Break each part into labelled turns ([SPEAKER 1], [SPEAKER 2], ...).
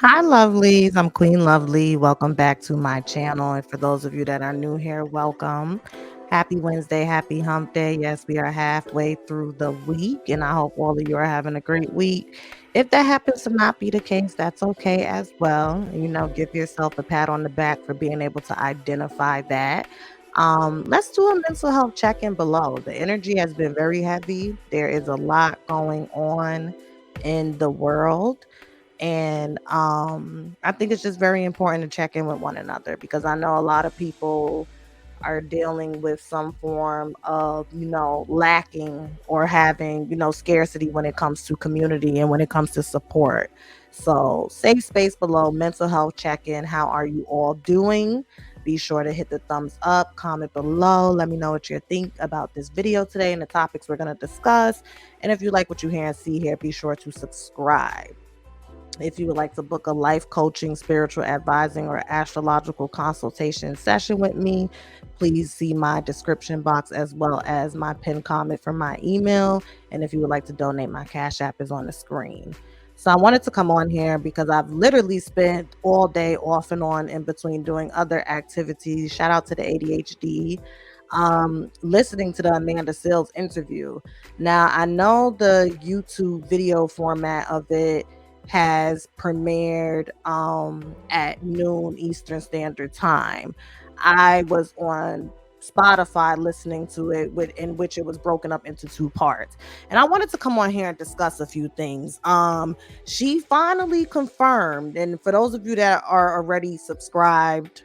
[SPEAKER 1] Hi, lovelies. I'm Queen Lovely. Welcome back to my channel. And for those of you that are new here, welcome. Happy Wednesday. Happy hump day. Yes, we are halfway through the week, and I hope all of you are having a great week. If that happens to not be the case, that's okay as well. Give yourself a pat on the back for being able to identify that. Let's do a mental health check-in below. The energy has been very heavy. There is a lot going on in the world. And I think it's just very important to check in with one another because I know a lot of people are dealing with some form of, lacking or having, scarcity when it comes to community and when it comes to support. So, safe space below, mental health check in. How are you all doing? Be sure to hit the thumbs up, comment below. Let me know what you think about this video today and the topics we're going to discuss. And if you like what you hear and see here, be sure to subscribe. If you would like to book a life coaching, spiritual advising, or astrological consultation session with me, please see my description box as well as my pinned comment for my email. And if you would like to donate, my Cash App is on the screen. So I wanted to come on here because I've literally spent all day off and on in between doing other activities. Shout out to the ADHD. Listening to the Amanda Seales interview. Now, I know the YouTube video format of it has premiered at noon Eastern Standard Time. I was on Spotify listening to it in which it was broken up into two parts. And I wanted to come on here and discuss a few things. She finally confirmed, and for those of you that are already subscribed,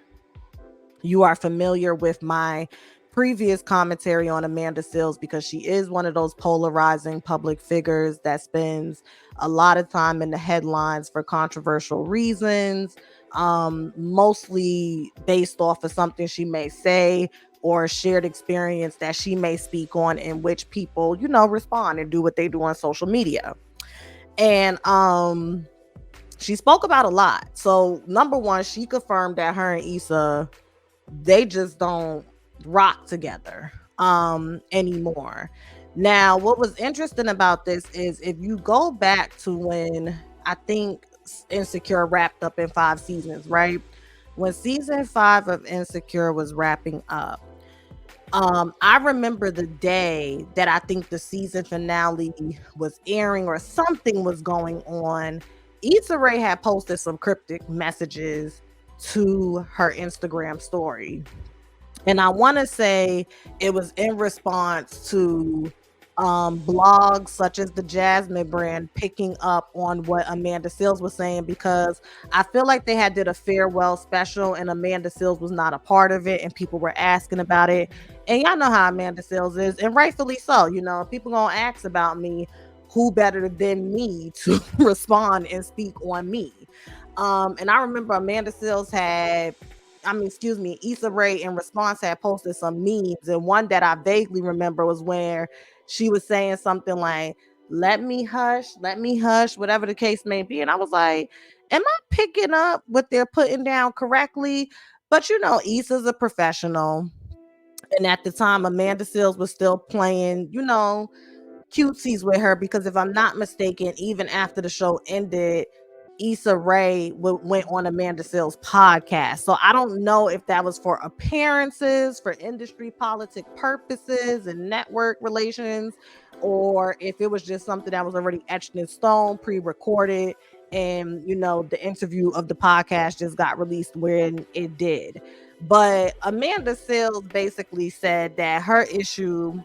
[SPEAKER 1] you are familiar with my previous commentary on Amanda Seales because she is one of those polarizing public figures that spends a lot of time in the headlines for controversial reasons, mostly based off of something she may say or a shared experience that she may speak on, in which people, respond and do what they do on social media. And she spoke about a lot. So number one, she confirmed that her and Issa, they just don't rock together anymore. Now, what was interesting about this is if you go back to when I think Insecure wrapped up in 5 seasons, right? When season 5 of Insecure was wrapping up, I remember the day that I think the season finale was airing or something was going on. Issa Rae had posted some cryptic messages to her Instagram story. And I want to say it was in response to blogs such as the Jasmine brand picking up on what Amanda Seales was saying, because I feel like they had did a farewell special and Amanda Seales was not a part of it and people were asking about it. And y'all know how Amanda Seales is, and rightfully so. People gonna ask about me. Who better than me to respond and speak on me? And I remember Amanda Seales Issa Rae in response had posted some memes, and one that I vaguely remember was where she was saying something like, let me hush, whatever the case may be. And I was like, am I picking up what they're putting down correctly? But Issa's a professional. And at the time, Amanda Seales was still playing, cutesies with her, because if I'm not mistaken, even after the show ended, Issa Rae went on Amanda Seales' podcast. So I don't know if that was for appearances, for industry politic purposes and network relations, or if it was just something that was already etched in stone, pre-recorded, and the interview of the podcast just got released when it did. But Amanda Seales basically said that her issue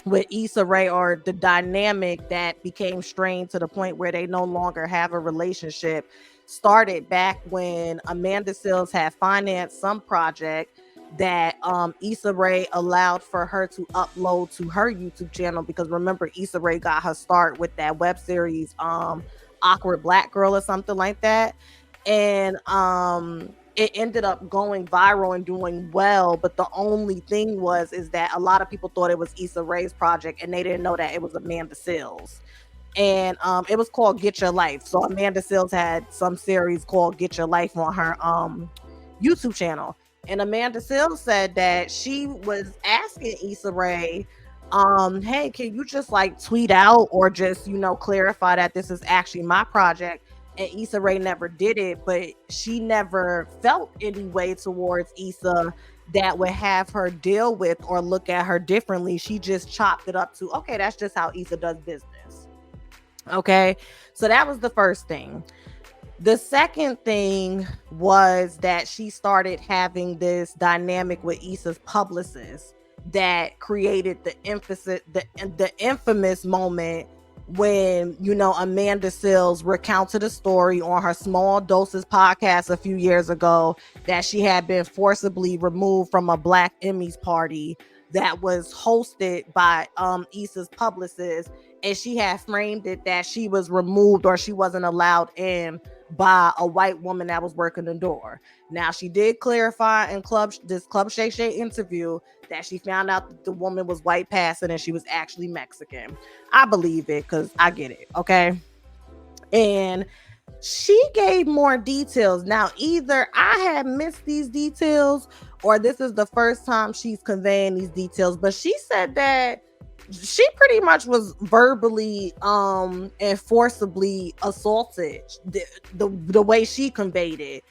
[SPEAKER 1] with Issa Rae, or the dynamic that became strained to the point where they no longer have a relationship, started back when Amanda Seales had financed some project that Issa Rae allowed for her to upload to her YouTube channel. Because remember, Issa Rae got her start with that web series Awkward Black Girl or something like that. And it ended up going viral and doing well, but the only thing is that a lot of people thought it was Issa Rae's project and they didn't know that it was Amanda Seales. And it was called Get Your Life. So Amanda Seales had some series called Get Your Life on her YouTube channel. And Amanda Seales said that she was asking Issa Rae, hey, can you just like tweet out or just clarify that this is actually my project? and Issa Rae never did it, but she never felt any way towards Issa that would have her deal with or look at her differently. She just chopped it up to, okay, that's just how Issa does business. Okay, so that was the first thing. The second thing was that she started having this dynamic with Issa's publicist that created the infamous moment when, you know, Amanda Seales recounted a story on her Small Doses podcast a few years ago that she had been forcibly removed from a Black Emmys party that was hosted by Issa's publicist, and she had framed it that she was removed or she wasn't allowed in by a white woman that was working the door. Now, she did clarify in Club Shay Shay interview that she found out that the woman was white passing and she was actually Mexican. I believe it because I get it, okay? And she gave more details. Now, either I had missed these details or this is the first time she's conveying these details, but she said that she pretty much was verbally and forcibly assaulted the way she conveyed it.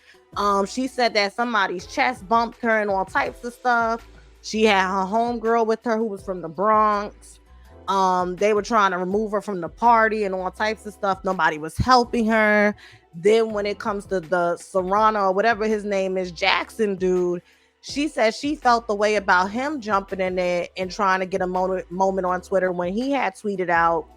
[SPEAKER 1] She said that somebody's chest bumped her and all types of stuff. She had her homegirl with her who was from the Bronx. They were trying to remove her from the party and all types of stuff. Nobody was helping her. Then when it comes to the Serrano or whatever his name is, Jackson dude, she said she felt the way about him jumping in there and trying to get a moment on Twitter when he had tweeted out,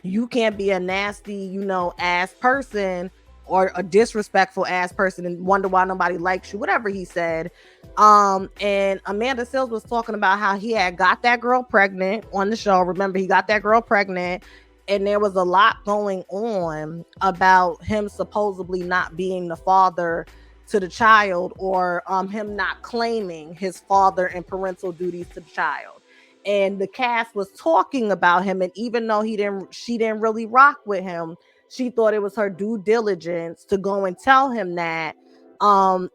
[SPEAKER 1] you can't be a nasty, you know, ass person or a disrespectful ass person and wonder why nobody likes you, whatever he said. And Amanda Seales was talking about how he had got that girl pregnant on the show. Remember, he got that girl pregnant, and there was a lot going on about him supposedly not being the father to the child, or him not claiming his father and parental duties to the child. And the cast was talking about him, and even though she didn't really rock with him, she thought it was her due diligence to go and tell him that,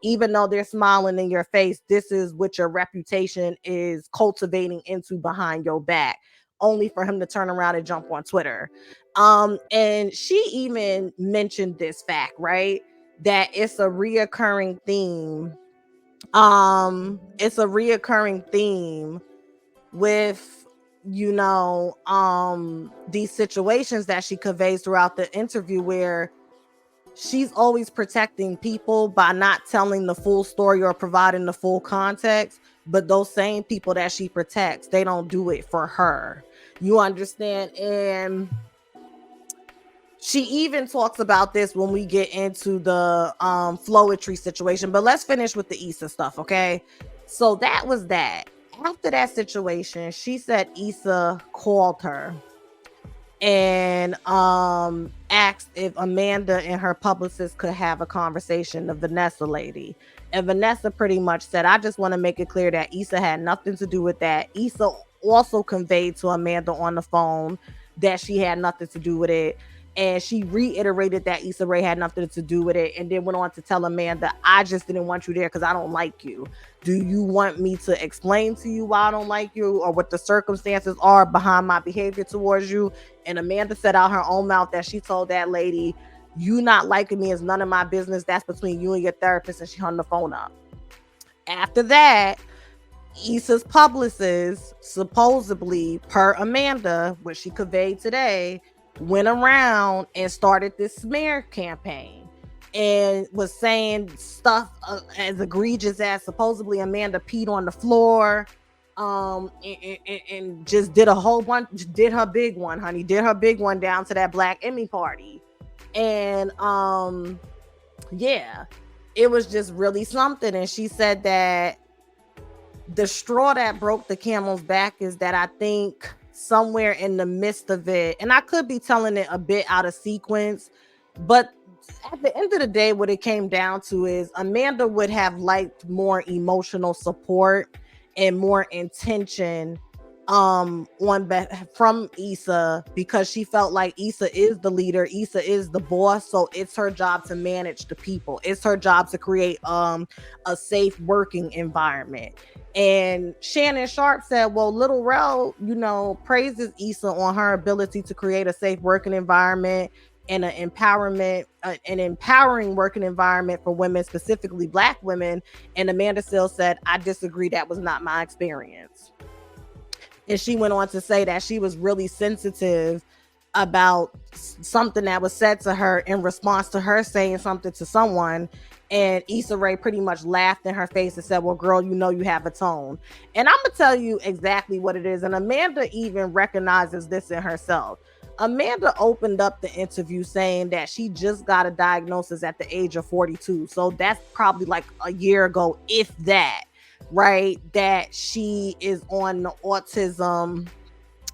[SPEAKER 1] even though they're smiling in your face, this is what your reputation is cultivating into behind your back, only for him to turn around and jump on Twitter. And she even mentioned this fact, right? That it's a reoccurring theme. It's a reoccurring theme with, you know, these situations that she conveys throughout the interview where she's always protecting people by not telling the full story or providing the full context, but those same people that she protects, they don't do it for her. You understand? And she even talks about this when we get into the Floetry situation, but let's finish with the Issa stuff, okay? So that was that. After that situation, she said Issa called her and asked if Amanda and her publicist could have a conversation, the Vanessa lady. And Vanessa pretty much said, I just want to make it clear that Issa had nothing to do with that. Issa also conveyed to Amanda on the phone that she had nothing to do with it. And she reiterated that Issa Rae had nothing to do with it, and then went on to tell Amanda, I just didn't want you there because I don't like you. Do you want me to explain to you why I don't like you or what the circumstances are behind my behavior towards you? And Amanda said out her own mouth that she told that lady, you not liking me is none of my business. That's between you and your therapist. And she hung the phone up. After that, Issa's publicist, supposedly per Amanda, what she conveyed today, went around and started this smear campaign and was saying stuff as egregious as supposedly Amanda peed on the floor, and just did a whole bunch, did her big one, honey, did her big one down to that Black Emmy party. And yeah, it was just really something. And she said that the straw that broke the camel's back is that I think somewhere in the midst of it, and I could be telling it a bit out of sequence, but at the end of the day, what it came down to is Amanda would have liked more emotional support and more intention from Issa, because she felt like Issa is the leader, Issa is the boss, so it's her job to manage the people, it's her job to create a safe working environment. And Shannon Sharp said, well, Little Rel, you know, praises Issa on her ability to create a safe working environment and an empowering working environment for women, specifically Black women. And Amanda Seales said, I disagree. That was not my experience. And she went on to say that she was really sensitive about something that was said to her in response to her saying something to someone. And Issa Rae pretty much laughed in her face and said, well, girl, you know you have a tone. And I'm going to tell you exactly what it is. And Amanda even recognizes this in herself. Amanda opened up the interview saying that she just got a diagnosis at the age of 42. So that's probably like a year ago, if that, right? That she is on the autism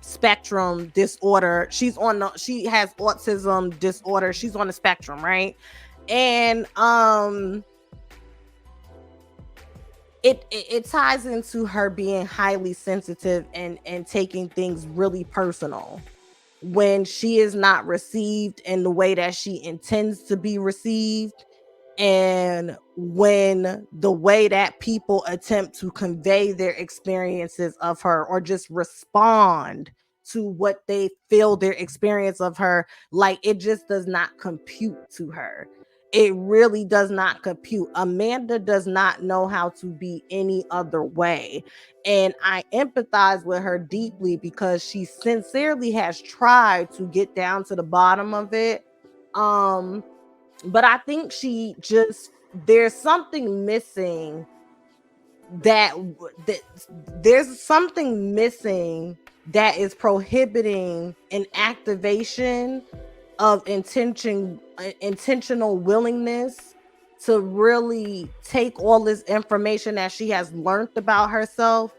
[SPEAKER 1] spectrum disorder. She has autism disorder. She's on the spectrum, right? And it ties into her being highly sensitive and taking things really personal when she is not received in the way that she intends to be received, and when the way that people attempt to convey their experiences of her or just respond to what they feel their experience of her, like, it just does not compute to her. It really does not compute. Amanda does not know how to be any other way. And I empathize with her deeply because she sincerely has tried to get down to the bottom of it. But I think there's something missing that there's something missing that is prohibiting an activation of intentional willingness to really take all this information that she has learned about herself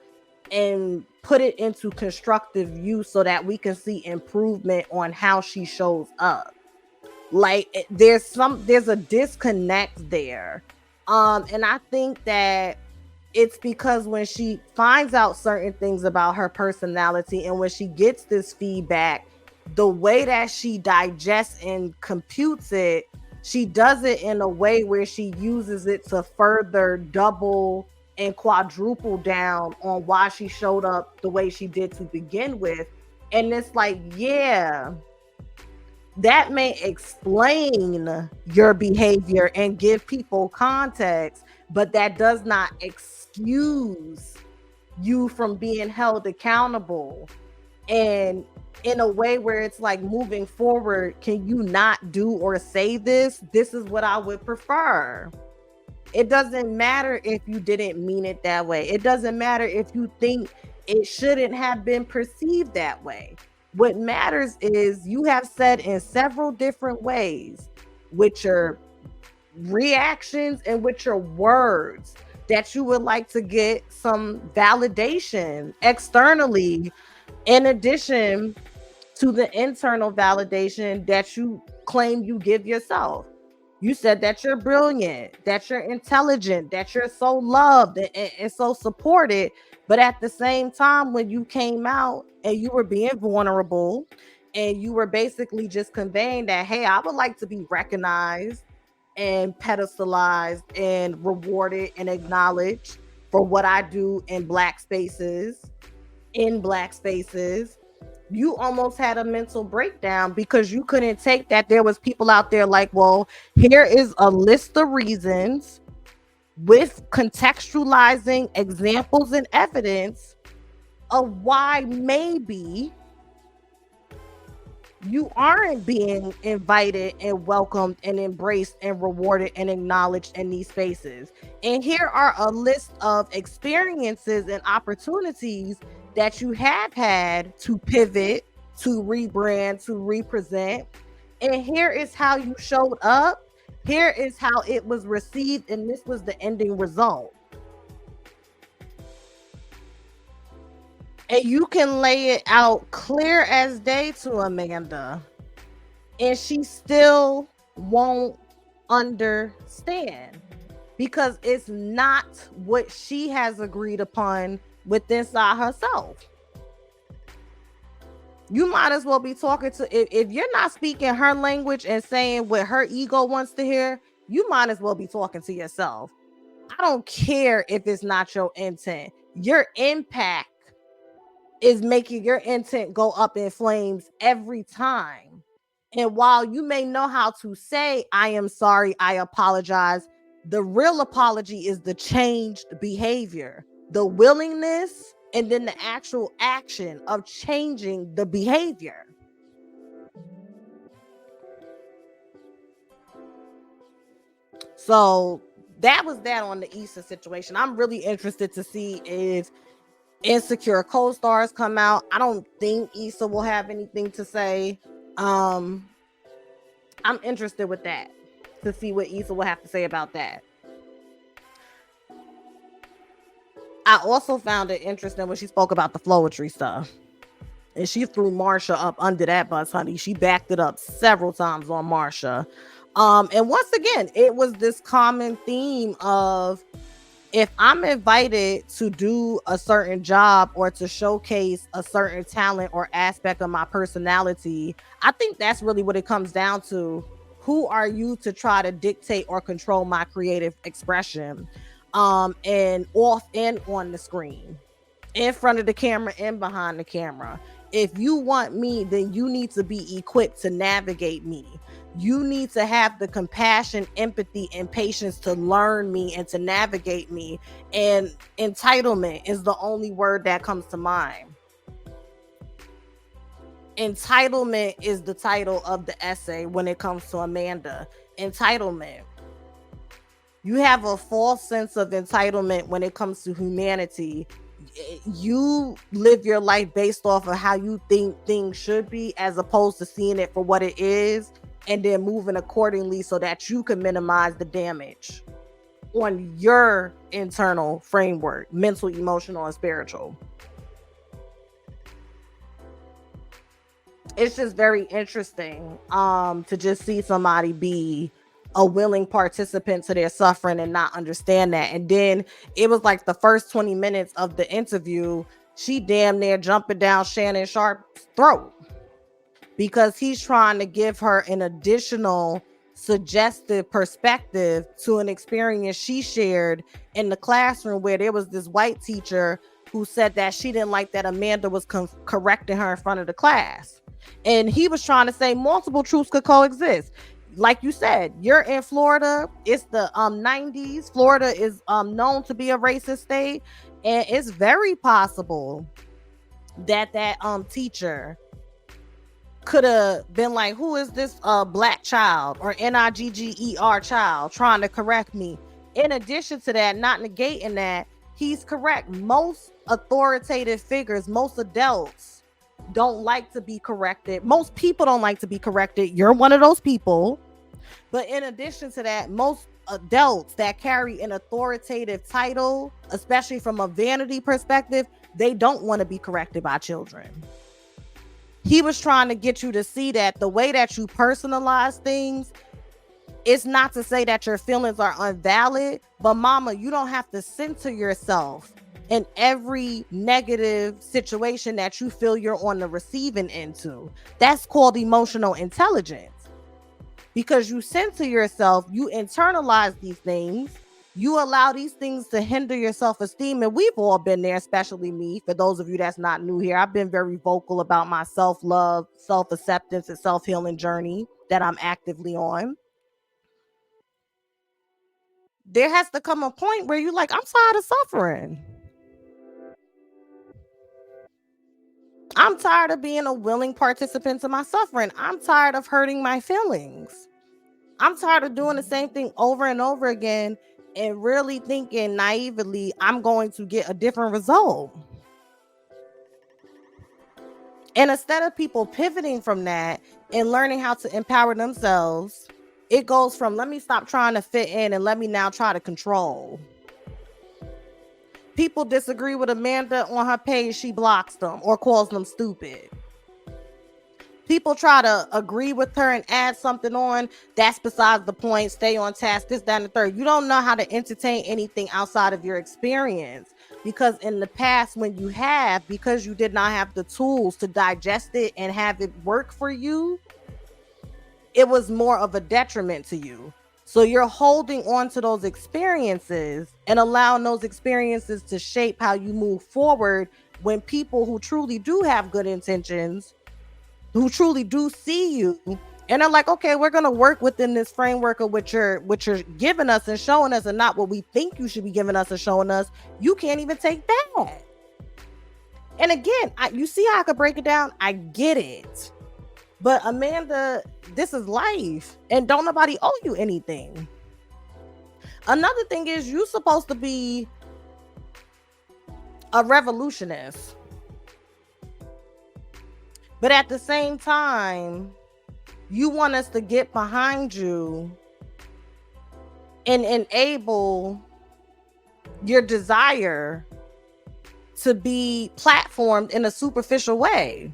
[SPEAKER 1] and put it into constructive use so that we can see improvement on how she shows up. Like, there's a disconnect there. And I think that it's because when she finds out certain things about her personality and when she gets this feedback, the way that she digests and computes it, she does it in a way where she uses it to further double and quadruple down on why she showed up the way she did to begin with. And it's like, yeah, that may explain your behavior and give people context, but that does not excuse you from being held accountable. And in a way where it's like, moving forward, can you not do or say this? This is what I would prefer. It doesn't matter if you didn't mean it that way. It doesn't matter if you think it shouldn't have been perceived that way. What matters is you have said in several different ways, with your reactions and with your words, that you would like to get some validation externally, in addition to the internal validation that you claim you give yourself. You said that you're brilliant, that you're intelligent, that you're so loved and so supported. But at the same time, when you came out and you were being vulnerable and you were basically just conveying that, hey, I would like to be recognized and pedestalized and rewarded and acknowledged for what I do in Black spaces, you almost had a mental breakdown because you couldn't take that there was people out there like, well, here is a list of reasons with contextualizing examples and evidence of why maybe you aren't being invited and welcomed and embraced and rewarded and acknowledged in these spaces. And here are a list of experiences and opportunities that you have had to pivot, to rebrand, to represent. And here is how you showed up. Here is how it was received. And this was the ending result. And you can lay it out clear as day to Amanda, and she still won't understand because it's not what she has agreed upon with inside herself. You might as well be talking to, if you're not speaking her language and saying what her ego wants to hear, you might as well be talking to yourself. I don't care if it's not your intent. Your impact is making your intent go up in flames every time. And while you may know how to say, I am sorry, I apologize, the real apology is the changed behavior, the willingness, and then the actual action of changing the behavior. So that was that on the ISSA situation. I'm really interested to see if Insecure co-stars come out. I don't think ISSA will have anything to say. I'm interested with that to see what ISSA will have to say about that. I also found it interesting when she spoke about the Floetry stuff. And she threw Marsha up under that bus, honey. She backed it up several times on Marsha. And once again, it was this common theme of, if I'm invited to do a certain job or to showcase a certain talent or aspect of my personality, I think that's really what it comes down to. Who are you to try to dictate or control my creative expression? And off and on the screen, in front of the camera and behind the camera. If you want me, then you need to be equipped to navigate me. You need to have the compassion, empathy, and patience to learn me and to navigate me. And entitlement is the only word that comes to mind. Entitlement is the title of the essay when it comes to Amanda. Entitlement. You have a false sense of entitlement when it comes to humanity. You live your life based off of how you think things should be, as opposed to seeing it for what it is and then moving accordingly so that you can minimize the damage on your internal framework, mental, emotional, and spiritual. It's just very interesting to just see somebody be a willing participant to their suffering and not understand that. And then it was like the first 20 minutes of the interview, she damn near jumping down Shannon Sharp's throat because he's trying to give her an additional suggestive perspective to an experience she shared in the classroom, where there was this white teacher who said that she didn't like that Amanda was correcting her in front of the class. And he was trying to say multiple truths could coexist. Like you said, you're in Florida. It's the 90s. Florida is known to be a racist state. And it's very possible that teacher could have been like, who is this black child or NIGGER child trying to correct me? In addition to that, not negating that, he's correct. Most authoritative figures, most adults don't like to be corrected. Most people don't like to be corrected. You're one of those people. But in addition to that, most adults that carry an authoritative title, especially from a vanity perspective, they don't want to be corrected by children. He was trying to get you to see that the way that you personalize things, it's not to say that your feelings are invalid, but mama, you don't have to center yourself in every negative situation that you feel you're on the receiving end to. That's called emotional intelligence. Because you center yourself, you internalize these things, you allow these things to hinder your self-esteem. And we've all been there, especially me. For those of you that's not new here, I've been very vocal about my self-love, self-acceptance, and self-healing journey that I'm actively on. There has to come a point where you're like, I'm tired of suffering. I'm tired of being a willing participant to my suffering. I'm tired of hurting my feelings. I'm tired of doing the same thing over and over again and really thinking naively I'm going to get a different result. And instead of people pivoting from that and learning how to empower themselves, it goes from, let me stop trying to fit in and let me now try to control. People disagree with Amanda on her page, she blocks them or calls them stupid. People try to agree with her and add something on. That's besides the point. Stay on task, this, that, and the third. You don't know how to entertain anything outside of your experience. Because in the past, when you have, because you did not have the tools to digest it and have it work for you, it was more of a detriment to you. So you're holding on to those experiences and allowing those experiences to shape how you move forward when people who truly do have good intentions, who truly do see you, And they're like, okay, we're gonna work within this framework of what you're giving us and showing us, and not what we think you should be giving us and showing us. You can't even take that. And again, you see how I could break it down? I get it. But Amanda, this is life, and don't nobody owe you anything. Another thing is, you're supposed to be a revolutionist, but at the same time, you want us to get behind you and enable your desire to be platformed in a superficial way,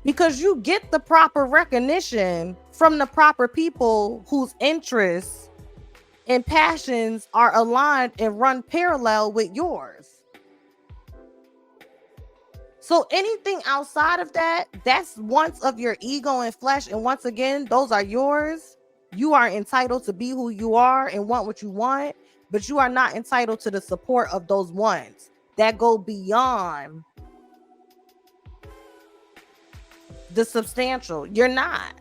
[SPEAKER 1] because you get the proper recognition from the proper people whose interests and passions are aligned and run parallel with yours. So anything outside of that, that's once of your ego and flesh, and once again, those are yours. You are entitled to be who you are and want what you want, but you are not entitled to the support of those ones that go beyond the substantial. You're not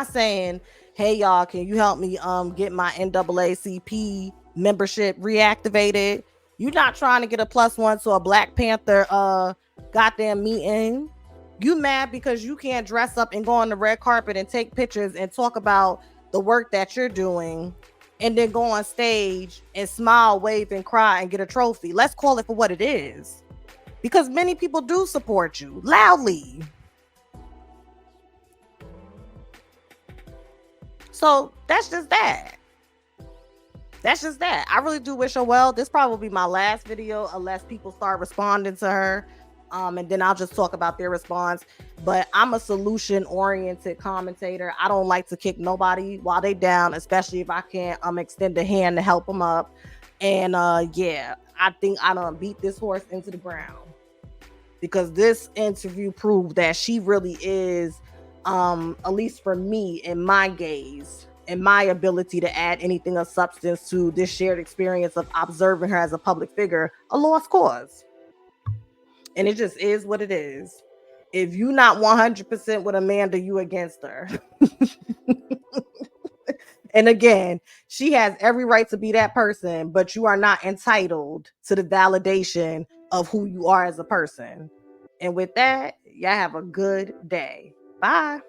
[SPEAKER 1] saying, hey y'all, can you help me get my NAACP membership reactivated? You're not trying to get a +1 to a Black Panther goddamn meeting. You mad because you can't dress up and go on the red carpet and take pictures and talk about the work that you're doing, and then go on stage and smile, wave, and cry and get a trophy. Let's call it for what it is, because many people do support you loudly. So that's just that. I really do wish her well. This probably will be my last video unless people start responding to her. And then I'll just talk about their response. But I'm a solution-oriented commentator. I don't like to kick nobody while they down, especially if I can't extend a hand to help them up. And yeah, I think I done beat this horse into the ground, because this interview proved that she really is, at least for me, in my gaze, and my ability to add anything of substance to this shared experience of observing her as a public figure, a lost cause. And it just is what it is. If you not 100% with Amanda, you against her. And again, she has every right to be that person, but you are not entitled to the validation of who you are as a person. And with that, y'all have a good day. Bye.